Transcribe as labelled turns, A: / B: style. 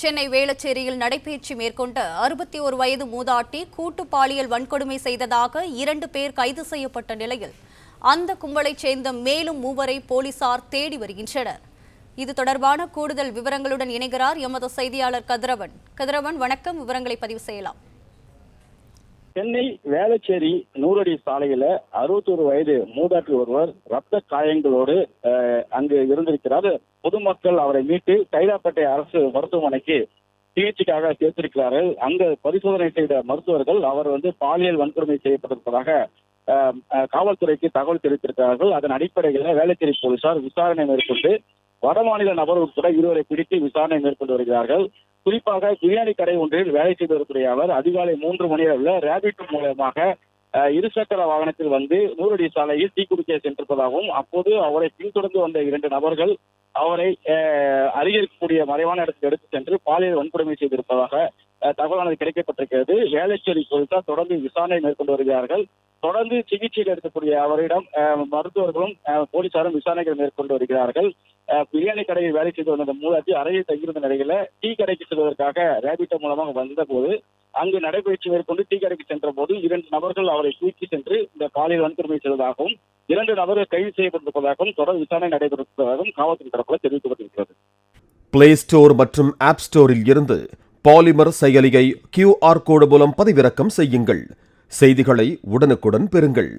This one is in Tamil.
A: சென்னை வேளச்சேரியில் நடைபயிற்சி மேற்கொண்ட 61 வயது மூதாட்டி கூட்டு பாலியல் வன்கொடுமை செய்ததாக 2 பேர் கைது செய்யப்பட்ட நிலையில் அந்த கும்பலைச் சேர்ந்த மேலும் 3 போலீசார் தேடி வருகின்றனர். இது தொடர்பான கூடுதல் விவரங்களுடன் இணைகிறார் எமது செய்தியாளர் கதிரவன். கதிரவன், வணக்கம். விவரங்களை பதிவு செய்யலாம்.
B: சென்னை வேளச்சேரி 100 அடி சாலையில 61 வயது மூதாட்டி ஒருவர் ரத்த காயங்களோடு அங்கு இருந்திருக்கிறார். பொதுமக்கள் அவரை மீட்டு கைலாப்பேட்டை அரசு மருத்துவமனைக்கு சிகிச்சைக்காக சேர்த்திருக்கிறார்கள். அங்கு பரிசோதனை செய்த மருத்துவர்கள் அவர் பாலியல் வன்கொடுமை செய்யப்பட்டிருப்பதாக காவல்துறைக்கு தகவல் தெரிவித்திருக்கிறார்கள். அதன் அடிப்படையில் வேளச்சேரி போலீசார் விசாரணை மேற்கொண்டு வடமாநில நபர் உட்பட 2 பேரை பிடித்து விசாரணை மேற்கொண்டு வருகிறார்கள். குறிப்பாக பிரியாணி கடை ஒன்றில் வேலை செய்து வரக்கூடிய அவர் அதிகாலை 3 மணி அளவில் ரேபிட் மூலமாக இருசக்கர வாகனத்தில் 100 அடி சாலையில் டீ குடிக்க சென்றிருப்பதாகவும், அப்போது அவரை பின்தொடர்ந்து வந்த 2 நபர்கள் அவரை அருகே இருக்கக்கூடிய மறைவான இடத்துக்கு எடுத்து சென்று பாலியல் வன்கொடுமை செய்திருப்பதாக தகவலானது கிடைக்கப்பட்டிருக்கிறது. வேளச்சேரி போலீசார் தொடர்ந்து விசாரணை மேற்கொண்டு வருகிறார்கள். தொடர்ந்து சிகிச்சையில் இருக்கக்கூடிய அவரிடம் மருத்துவர்களும் போலீசாரும் விசாரணைகள் மேற்கொண்டு வருகிறார்கள். பிரியாணி கடையில் வேலை செய்து வந்த மூதாட்டி அறையில் தங்கியிருந்த நிலையில டீ கடைக்கு செல்வதற்காக ரேபிட்டோ மூலமாக வந்தபோது அங்கு நடைபயிற்சி மேற்கொண்டு டீ கடைக்கு சென்ற போது 2 நபர்கள் அவரை தூக்கி சென்று இந்த பாலியல் வன்கொடுமை செய்வதாகவும் 2 நபர்கள் கைது செய்யப்பட்டிருப்பதாகவும் தொடர் விசாரணை நடைபெறுவதாகவும் காவல்துறை தரப்பில் தெரிவிக்கப்பட்டிருக்கிறது.
C: பிளே ஸ்டோர் மற்றும் ஆப் ஸ்டோரில் இருந்து பாலிமர் செயலியை QR கோடு மூலம் பதிவிறக்கம் செய்யுங்கள். செய்திகளை உடனுக்குடன் பெறுங்கள்.